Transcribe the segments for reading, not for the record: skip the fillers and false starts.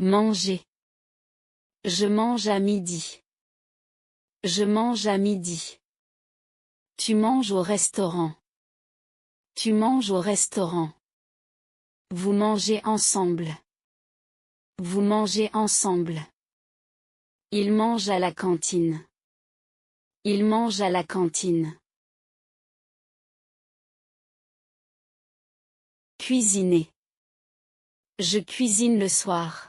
Manger. Je mange à midi. Je mange à midi. Tu manges au restaurant. Tu manges au restaurant. Vous mangez ensemble. Vous mangez ensemble. Il mange à la cantine. Il mange à la cantine. Cuisiner. Je cuisine le soir.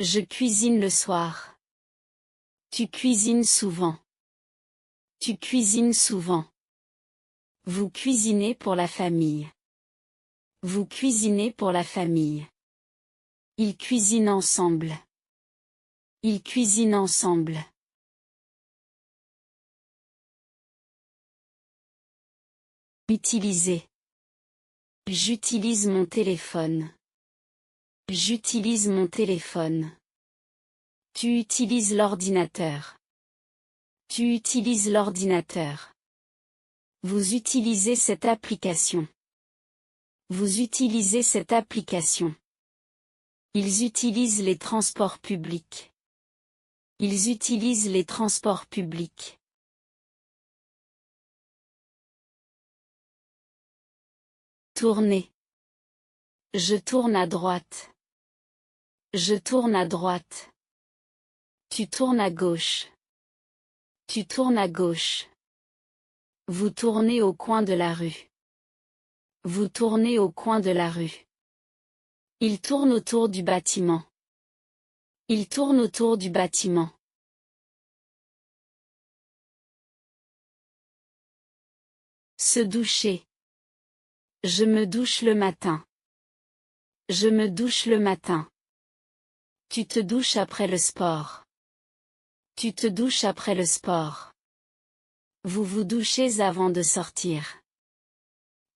Je cuisine le soir. Tu cuisines souvent. Tu cuisines souvent. Vous cuisinez pour la famille. Vous cuisinez pour la famille. Ils cuisinent ensemble. Ils cuisinent ensemble. Utiliser. J'utilise mon téléphone. J'utilise mon téléphone. Tu utilises l'ordinateur. Tu utilises l'ordinateur. Vous utilisez cette application. Vous utilisez cette application. Ils utilisent les transports publics. Ils utilisent les transports publics. Tourner. Je tourne à droite. Je tourne à droite. Tu tournes à gauche. Tu tournes à gauche. Vous tournez au coin de la rue. Vous tournez au coin de la rue. Il tourne autour du bâtiment. Il tourne autour du bâtiment. Se doucher. Je me douche le matin. Je me douche le matin. Tu te douches après le sport. Tu te douches après le sport. Vous vous douchez avant de sortir.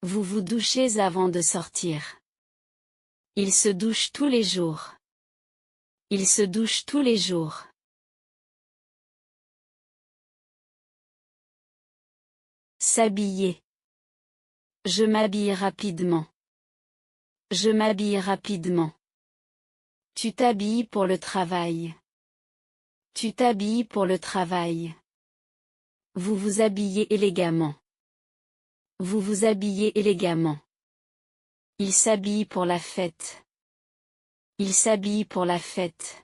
Vous vous douchez avant de sortir. Il se douche tous les jours. Il se douche tous les jours. S'habiller. Je m'habille rapidement. Je m'habille rapidement. Tu t'habilles pour le travail. Tu t'habilles pour le travail. Vous vous habillez élégamment. Vous vous habillez élégamment. Il s'habille pour la fête. Il s'habille pour la fête.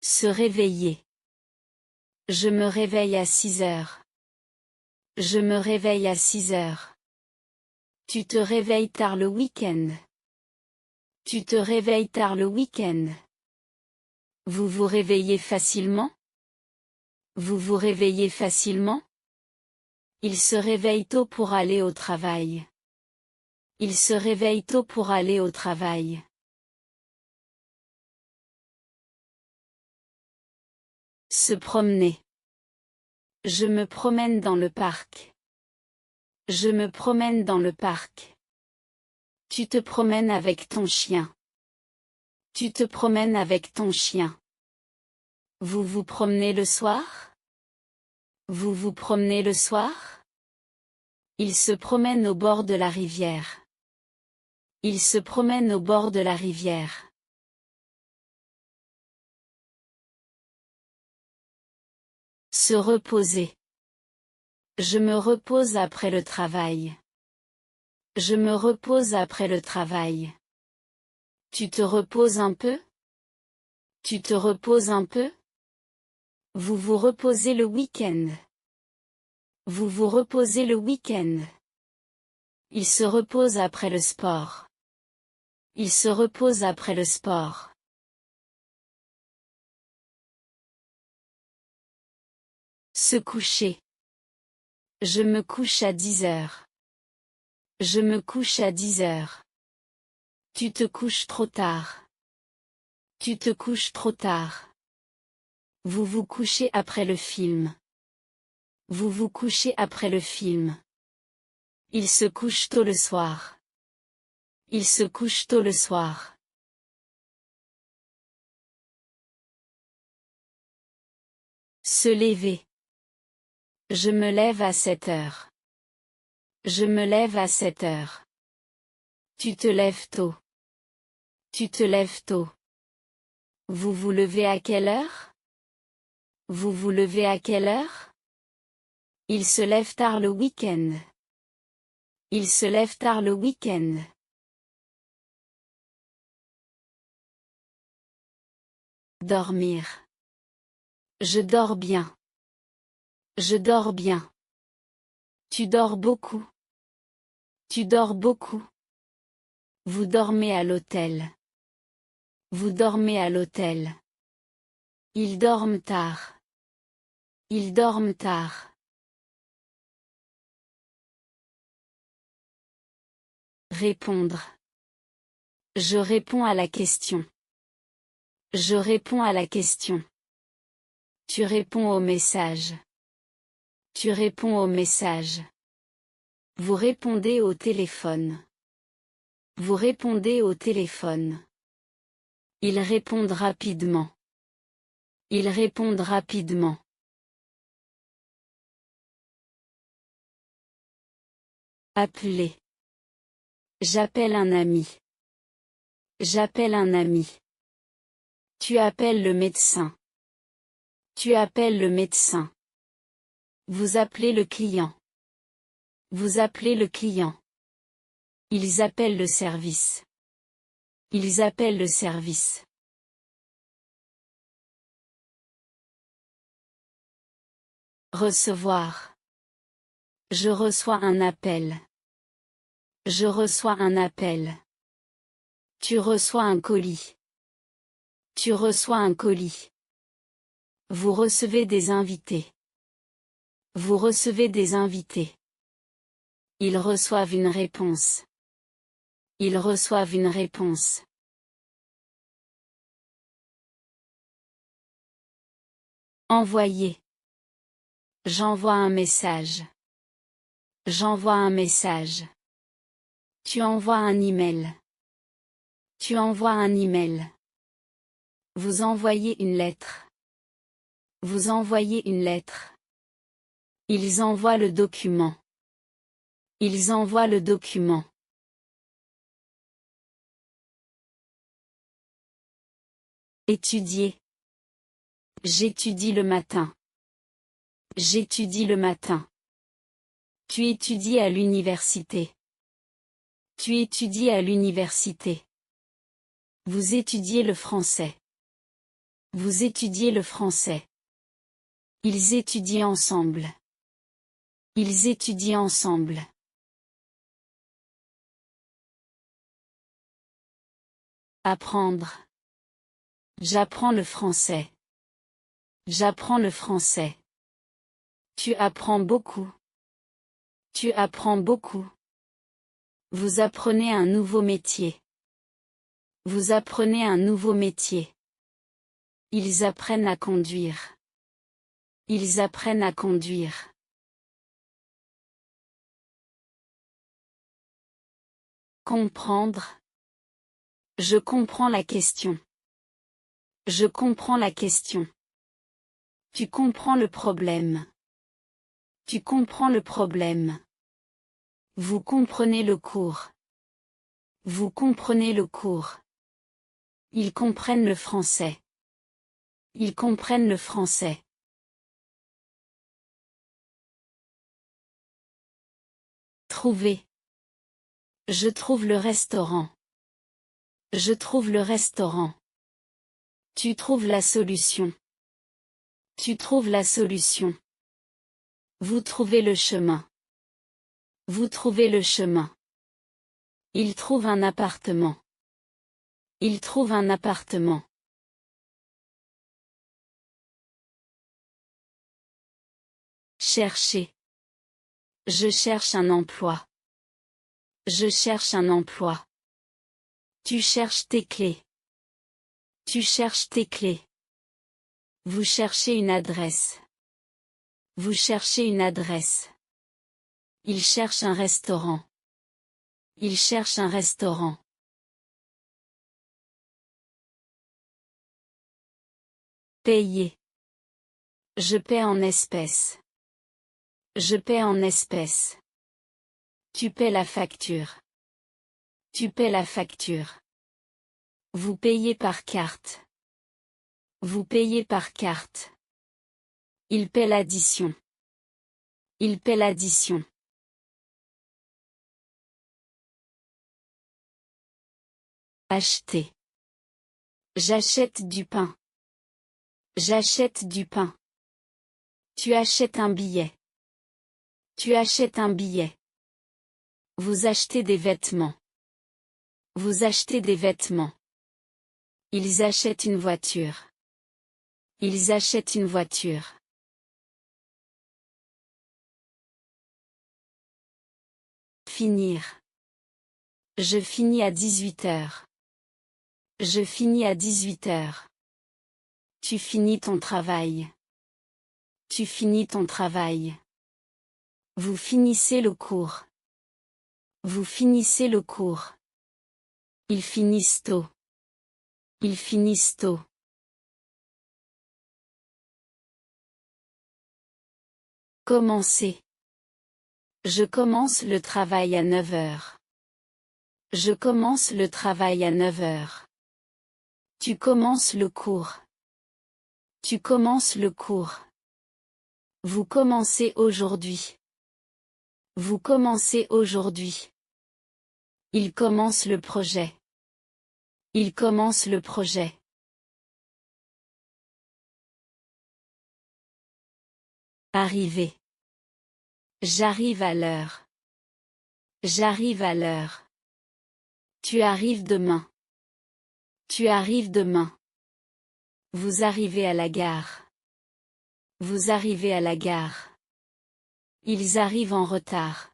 Se réveiller. Je me réveille à 6 heures. Je me réveille à 6 heures. Tu te réveilles tard le week-end. Tu te réveilles tard le week-end. Vous vous réveillez facilement? Vous vous réveillez facilement? Il se réveille tôt pour aller au travail. Il se réveille tôt pour aller au travail. Se promener. Je me promène dans le parc. Je me promène dans le parc. Tu te promènes avec ton chien. Tu te promènes avec ton chien. Vous vous promenez le soir? Vous vous promenez le soir? Il se promène au bord de la rivière. Il se promène au bord de la rivière. Se reposer. Je me repose après le travail. Je me repose après le travail. Tu te reposes un peu? Tu te reposes un peu? Vous vous reposez le week-end. Vous vous reposez le week-end. Il se repose après le sport. Il se repose après le sport. Se coucher. Je me couche à 10 heures. Je me couche à 10 heures. Tu te couches trop tard. Tu te couches trop tard. Vous vous couchez après le film. Vous vous couchez après le film. Il se couche tôt le soir. Il se couche tôt le soir. Se lever. Je me lève à 7 heures. Je me lève à 7 heures. Tu te lèves tôt. Tu te lèves tôt. Vous vous levez à quelle heure? Vous vous levez à quelle heure? Il se lève tard le week-end. Il se lève tard le week-end. Dormir. Je dors bien. Je dors bien. Tu dors beaucoup. Tu dors beaucoup. Vous dormez à l'hôtel. Vous dormez à l'hôtel. Ils dorment tard. Ils dorment tard. Répondre. Je réponds à la question. Je réponds à la question. Tu réponds au message. Tu réponds au message. Vous répondez au téléphone. Vous répondez au téléphone. Ils répondent rapidement. Ils répondent rapidement. Appeler. J'appelle un ami. J'appelle un ami. Tu appelles le médecin. Tu appelles le médecin. Vous appelez le client. Vous appelez le client. Ils appellent le service. Ils appellent le service. Recevoir. Je reçois un appel. Je reçois un appel. Tu reçois un colis. Tu reçois un colis. Vous recevez des invités. Vous recevez des invités. Ils reçoivent une réponse. Ils reçoivent une réponse. Envoyer. J'envoie un message. J'envoie un message. Tu envoies un email. Tu envoies un email. Vous envoyez une lettre. Vous envoyez une lettre. Ils envoient le document. Ils envoient le document. Étudier. J'étudie le matin. J'étudie le matin. Tu étudies à l'université. Tu étudies à l'université. Vous étudiez le français. Vous étudiez le français. Ils étudient ensemble. Ils étudient ensemble. Apprendre. J'apprends le français. J'apprends le français. Tu apprends beaucoup. Tu apprends beaucoup. Vous apprenez un nouveau métier. Vous apprenez un nouveau métier. Ils apprennent à conduire. Ils apprennent à conduire. Comprendre. Je comprends la question. Je comprends la question. Tu comprends le problème. Tu comprends le problème. Vous comprenez le cours. Vous comprenez le cours. Ils comprennent le français. Ils comprennent le français. Trouver. Je trouve le restaurant. Je trouve le restaurant. Tu trouves la solution. Tu trouves la solution. Vous trouvez le chemin. Vous trouvez le chemin. Il trouve un appartement. Il trouve un appartement. Chercher. Je cherche un emploi. Je cherche un emploi. Tu cherches tes clés. Tu cherches tes clés. Vous cherchez une adresse. Vous cherchez une adresse. Il cherche un restaurant. Il cherche un restaurant. Payer. Je paie en espèces. Je paie en espèces. Tu paies la facture. Tu paies la facture. Vous payez par carte. Vous payez par carte. Il paie l'addition. Il paie l'addition. Acheter. J'achète du pain. J'achète du pain. Tu achètes un billet. Tu achètes un billet. Vous achetez des vêtements. Vous achetez des vêtements. Ils achètent une voiture. Ils achètent une voiture. Finir. Je finis à 18h. Je finis à 18h. Tu finis ton travail. Tu finis ton travail. Vous finissez le cours. Vous finissez le cours. Ils finissent tôt. Ils finissent tôt. Commencer. Je commence le travail à 9h. Je commence le travail à 9h. Tu commences le cours. Tu commences le cours. Vous commencez aujourd'hui. Vous commencez aujourd'hui. Il commence le projet. Il commence le projet. Arriver. J'arrive à l'heure. J'arrive à l'heure. Tu arrives demain. Tu arrives demain. Vous arrivez à la gare. Vous arrivez à la gare. Ils arrivent en retard.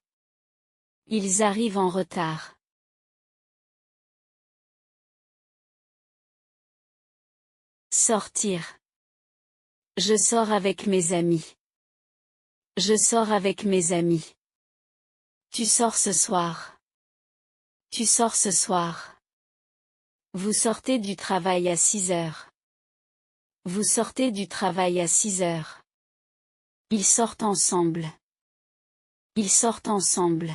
Ils arrivent en retard. Sortir. Je sors avec mes amis. Je sors avec mes amis. Tu sors ce soir. Tu sors ce soir. Vous sortez du travail à 6h. Vous sortez du travail à 6h. Ils sortent ensemble. Ils sortent ensemble.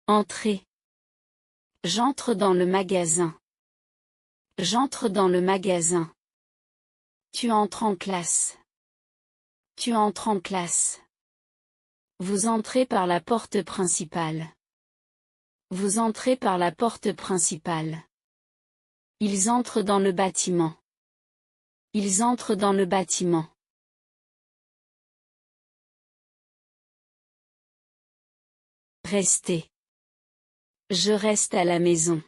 Entrer. J'entre dans le magasin. J'entre dans le magasin. Tu entres en classe. Tu entres en classe. Vous entrez par la porte principale. Vous entrez par la porte principale. Ils entrent dans le bâtiment. Ils entrent dans le bâtiment. Rester. Je reste à la maison.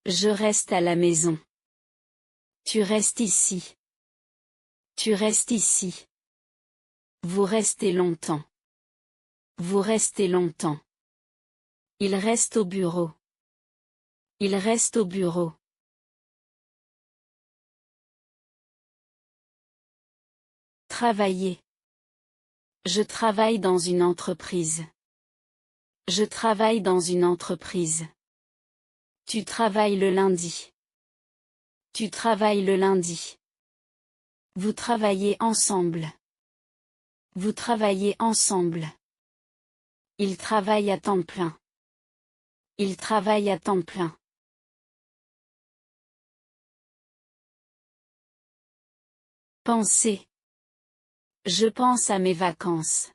Je reste à la maison. Tu restes ici. Tu restes ici. Vous restez longtemps. Vous restez longtemps. Il reste au bureau. Il reste au bureau. Travailler. Je travaille dans une entreprise. Je travaille dans une entreprise. Tu travailles le lundi. Tu travailles le lundi. Vous travaillez ensemble. Vous travaillez ensemble. Il travaille à temps plein. Il travaille à temps plein. Penser. Je pense à mes vacances.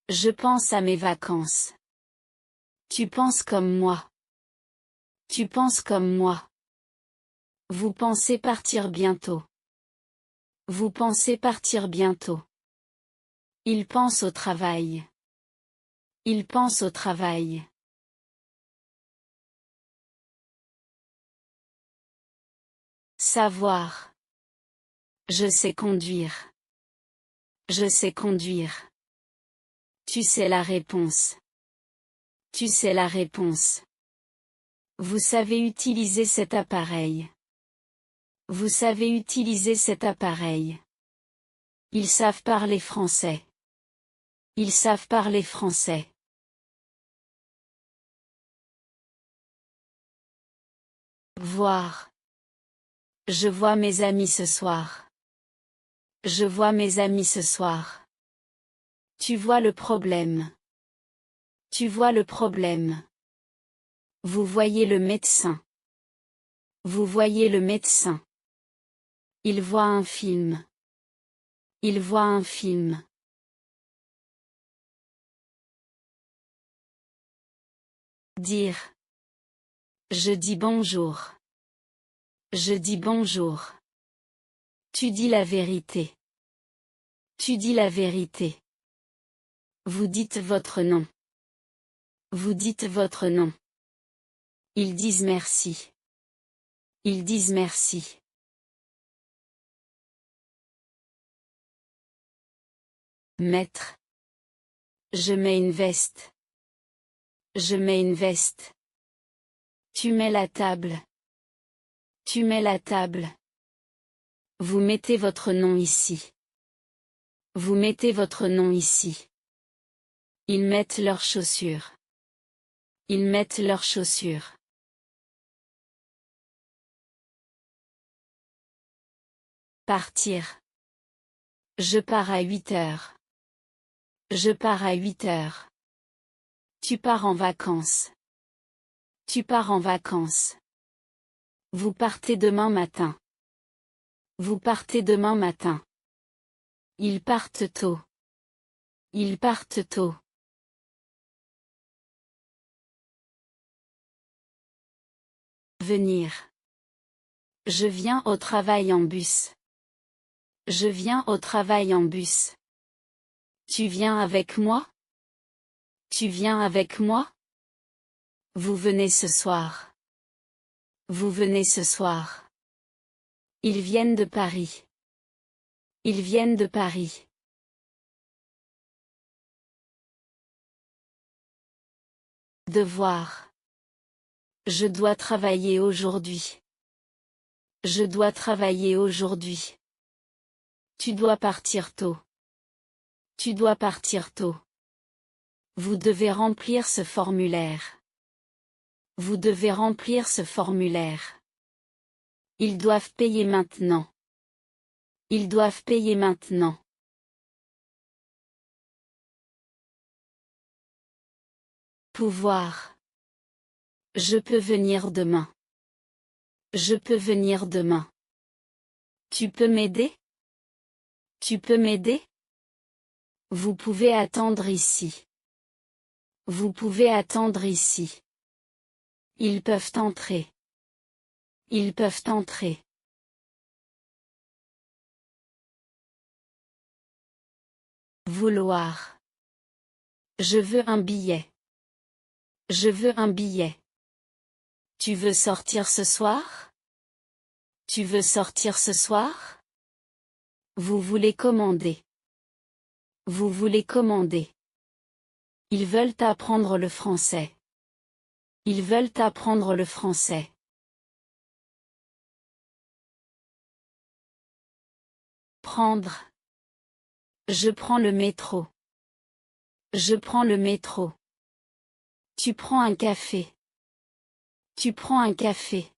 Je pense à mes vacances. Tu penses comme moi. Tu penses comme moi. Vous pensez partir bientôt. Vous pensez partir bientôt. Il pense au travail. Il pense au travail. Savoir. Je sais conduire. Je sais conduire. Tu sais la réponse. Tu sais la réponse. Vous savez utiliser cet appareil. Vous savez utiliser cet appareil. Ils savent parler français. Ils savent parler français. Voir. Je vois mes amis ce soir. Je vois mes amis ce soir. Tu vois le problème. Tu vois le problème. Vous voyez le médecin. Vous voyez le médecin. Il voit un film. Il voit un film. Dire. Je dis bonjour. Je dis bonjour. Tu dis la vérité. Tu dis la vérité. Vous dites votre nom. Vous dites votre nom. Ils disent merci. Ils disent merci. Mettre. Je mets une veste. Je mets une veste. Tu mets la table. Tu mets la table. Vous mettez votre nom ici. Vous mettez votre nom ici. Ils mettent leurs chaussures. Ils mettent leurs chaussures. Partir. Je pars à 8 heures. Je pars à 8 heures. Tu pars en vacances. Tu pars en vacances. Vous partez demain matin. Vous partez demain matin. Ils partent tôt. Ils partent tôt. Venir. Je viens au travail en bus. Je viens au travail en bus. Tu viens avec moi? Tu viens avec moi? Vous venez ce soir. Vous venez ce soir. Ils viennent de Paris. Ils viennent de Paris. Devoir. Je dois travailler aujourd'hui. Je dois travailler aujourd'hui. Tu dois partir tôt. Tu dois partir tôt. Vous devez remplir ce formulaire. Vous devez remplir ce formulaire. Ils doivent payer maintenant. Ils doivent payer maintenant. Pouvoir. Je peux venir demain. Je peux venir demain. Tu peux m'aider? Tu peux m'aider? Vous pouvez attendre ici. Vous pouvez attendre ici. Ils peuvent entrer. Ils peuvent entrer. Vouloir. Je veux un billet. Je veux un billet. Tu veux sortir ce soir? Tu veux sortir ce soir? Vous voulez commander. Vous voulez commander. Ils veulent apprendre le français. Ils veulent apprendre le français. Prendre. Je prends le métro. Je prends le métro. Tu prends un café. Tu prends un café.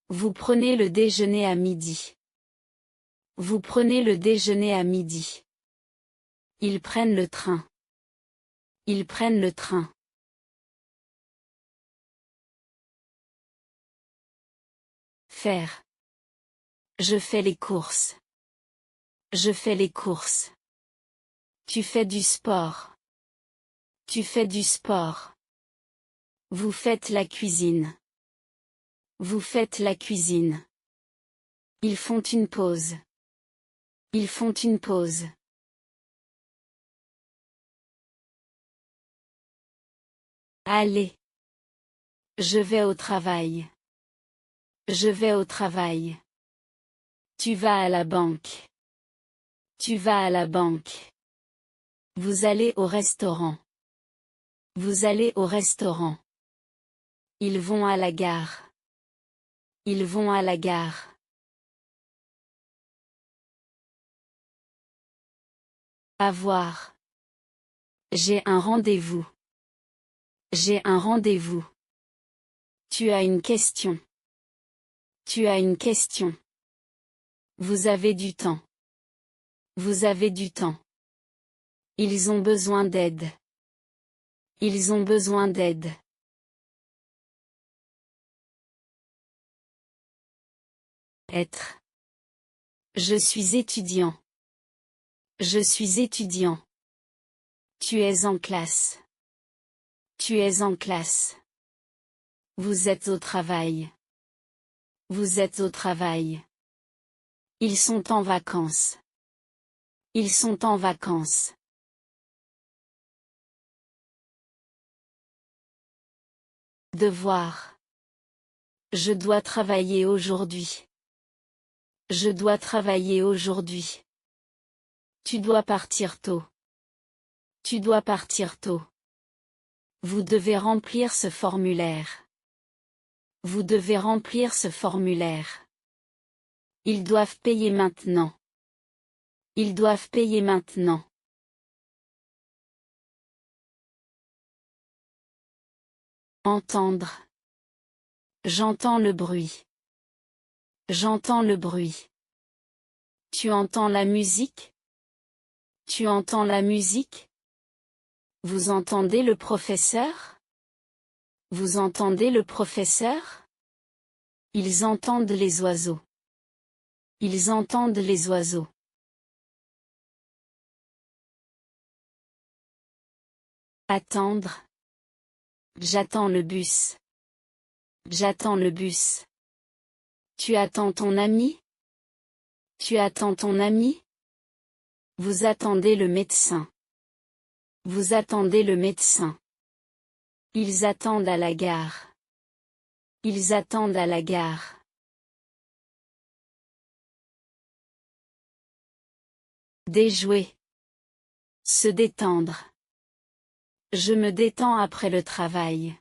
Vous prenez le déjeuner à midi. Vous prenez le déjeuner à midi. Ils prennent le train. Ils prennent le train. Faire. Je fais les courses. Je fais les courses. Tu fais du sport. Tu fais du sport. Vous faites la cuisine. Vous faites la cuisine. Ils font une pause. Ils font une pause. Allez. Je vais au travail. Je vais au travail. Tu vas à la banque. Tu vas à la banque. Vous allez au restaurant. Vous allez au restaurant. Ils vont à la gare. Ils vont à la gare. Avoir. J'ai un rendez-vous. J'ai un rendez-vous. Tu as une question. Tu as une question. Vous avez du temps. Vous avez du temps. Ils ont besoin d'aide. Ils ont besoin d'aide. Être. Je suis étudiant. Je suis étudiant. Tu es en classe. Tu es en classe. Vous êtes au travail. Vous êtes au travail. Ils sont en vacances. Ils sont en vacances. Devoir. Je dois travailler aujourd'hui. Je dois travailler aujourd'hui. Tu dois partir tôt. Tu dois partir tôt. Vous devez remplir ce formulaire. Vous devez remplir ce formulaire. Ils doivent payer maintenant. Ils doivent payer maintenant. Entendre. J'entends le bruit. J'entends le bruit. Tu entends la musique? Tu entends la musique? Vous entendez le professeur? Vous entendez le professeur? Ils entendent les oiseaux. Ils entendent les oiseaux. Attendre. J'attends le bus. J'attends le bus. Tu attends ton ami? Tu attends ton ami? Vous attendez le médecin. Vous attendez le médecin. Ils attendent à la gare. Ils attendent à la gare. Déjouer. Se détendre. Je me détends après le travail.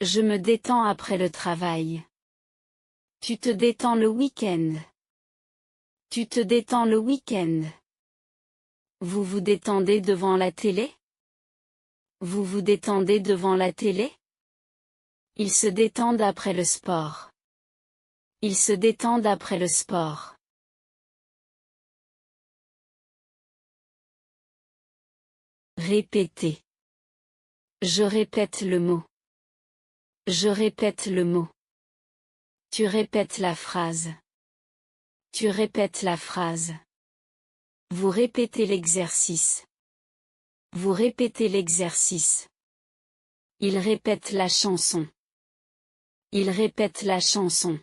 Je me détends après le travail. Tu te détends le week-end. Tu te détends le week-end. Vous vous détendez devant la télé? Vous vous détendez devant la télé? Ils se détendent après le sport. Ils se détendent après le sport. Répéter. Je répète le mot. Je répète le mot. Tu répètes la phrase. Tu répètes la phrase. Vous répétez l'exercice. Vous répétez l'exercice. Il répète la chanson. Il répète la chanson.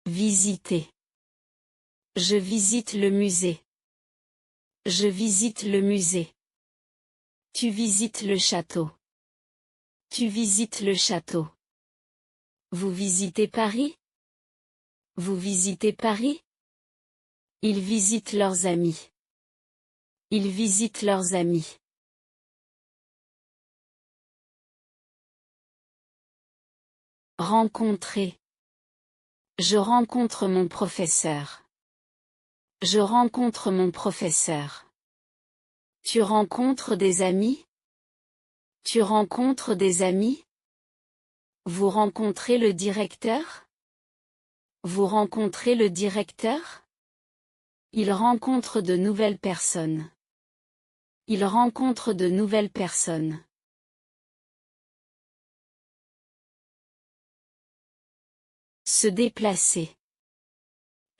Visiter. Je visite le musée. Je visite le musée. Tu visites le château. Tu visites le château. Vous visitez Paris? Vous visitez Paris? Ils visitent leurs amis. Ils visitent leurs amis. Rencontrer. Je rencontre mon professeur. Je rencontre mon professeur. Tu rencontres des amis? Tu rencontres des amis? Vous rencontrez le directeur? Vous rencontrez le directeur? Il rencontre de nouvelles personnes. Il rencontre de nouvelles personnes. Se déplacer.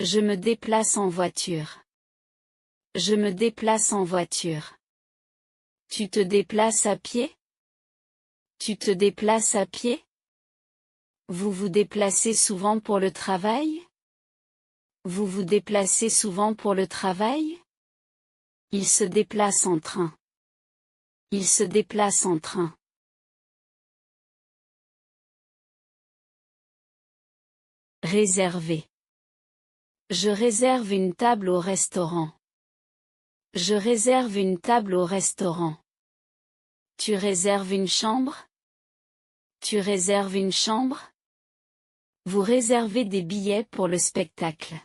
Je me déplace en voiture. Je me déplace en voiture. Tu te déplaces à pied? Tu te déplaces à pied? Vous vous déplacez souvent pour le travail? Vous vous déplacez souvent pour le travail? Il se déplace en train. Il se déplace en train. Réserver. Je réserve une table au restaurant. Je réserve une table au restaurant. Tu réserves une chambre? Tu réserves une chambre? Vous réservez des billets pour le spectacle.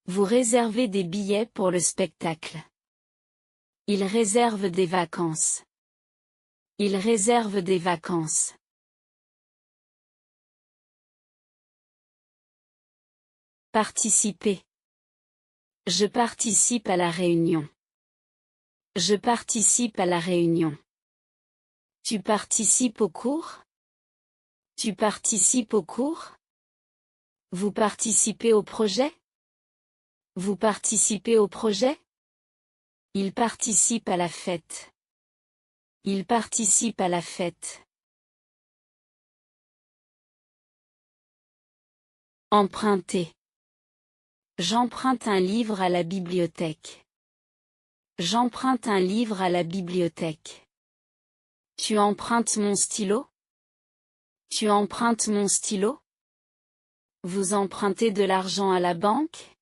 Vous réservez des billets pour le spectacle. Il réserve des vacances. Il réserve des vacances. Participer. Je participe à la réunion. Je participe à la réunion. Tu participes au cours? Tu participes au cours? Vous participez au projet? Vous participez au projet? Il participe à la fête. Il participe à la fête. Emprunter. J'emprunte un livre à la bibliothèque. J'emprunte un livre à la bibliothèque. Tu empruntes mon stylo? Tu empruntes mon stylo? Vous empruntez de l'argent à la banque?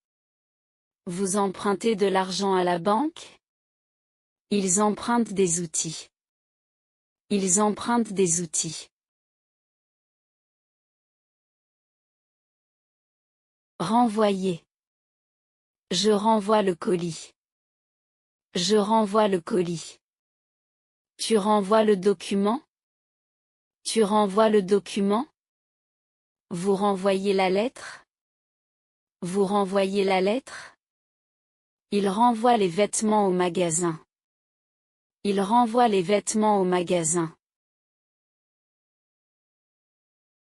Vous empruntez de l'argent à la banque? Ils empruntent des outils. Ils empruntent des outils. Renvoyer. Je renvoie le colis. Je renvoie le colis. Tu renvoies le document? Tu renvoies le document? Vous renvoyez la lettre? Vous renvoyez la lettre? Il renvoie les vêtements au magasin. Il renvoie les vêtements au magasin.